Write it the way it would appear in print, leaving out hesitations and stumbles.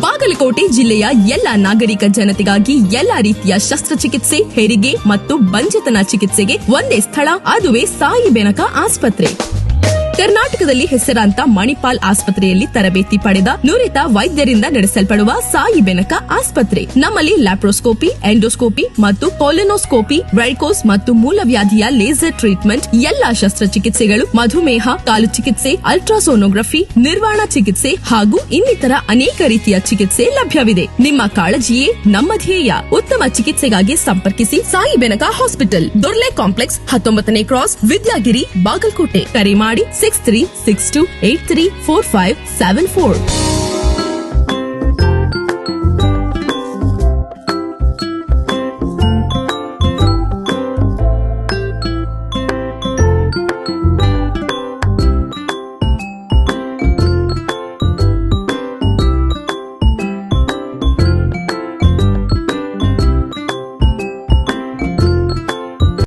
ಬಾಗಲಕೋಟೆ ಜಿಲ್ಲೆಯ ಎಲ್ಲ ನಾಗರಿಕ ಜನತೆಗಾಗಿ ಎಲ್ಲಾ ರೀತಿಯ ಶಸ್ತ್ರಚಿಕಿತ್ಸೆ, ಹೆರಿಗೆ ಮತ್ತು ಬಂಜೆತನ ಚಿಕಿತ್ಸೆಗೆ ಒಂದೇ ಸ್ಥಳ, ಅದುವೇ ಸಾಯಿ ಬೆನಕ ಆಸ್ಪತ್ರೆ. ಕರ್ನಾಟಕದಲ್ಲಿ ಹೆಸರಾಂತ ಮಣಿಪಾಲ್ ಆಸ್ಪತ್ರೆಯಲ್ಲಿ ತರಬೇತಿ ಪಡೆದ ನುರಿತ ವೈದ್ಯರಿಂದ ನಡೆಸಲ್ಪಡುವ ಸಾಯಿ ಬೆನಕ ಆಸ್ಪತ್ರೆ. ನಮ್ಮಲ್ಲಿ ಲ್ಯಾಪ್ರೋಸ್ಕೋಪಿ, ಎಂಡೋಸ್ಕೋಪಿ ಮತ್ತು ಕೊಲೊನೋಸ್ಕೋಪಿ, ವೆರಿಕೋಸ್ ಮತ್ತು ಮೂಲವ್ಯಾಧಿಯ ಲೇಸರ್ ಟ್ರೀಟ್ಮೆಂಟ್, ಎಲ್ಲಾ ಶಸ್ತ್ರಚಿಕಿತ್ಸೆಗಳು, ಮಧುಮೇಹ, ಕಾಲು ಚಿಕಿತ್ಸೆ, ಅಲ್ಟ್ರಾಸೋನೋಗ್ರಫಿ, ನಿರ್ವಾಣ ಚಿಕಿತ್ಸೆ ಹಾಗೂ ಇನ್ನಿತರ ಅನೇಕ ರೀತಿಯ ಚಿಕಿತ್ಸೆ ಲಭ್ಯವಿದೆ. ನಿಮ್ಮ ಕಾಳಜಿಯೇ ನಮ್ಮ ಧ್ಯೇಯ. ಉತ್ತಮ ಚಿಕಿತ್ಸೆಗಾಗಿ ಸಂಪರ್ಕಿಸಿ ಸಾಯಿ ಬೆನಕ ಹಾಸ್ಪಿಟಲ್, ದೊರ್ಲೆ ಕಾಂಪ್ಲೆಕ್ಸ್, 19ನೇ ಕ್ರಾಸ್, ವಿದ್ಯಾಗಿರಿ, ಬಾಗಲಕೋಟೆ. ಕರೆ ಮಾಡಿ 6362834574.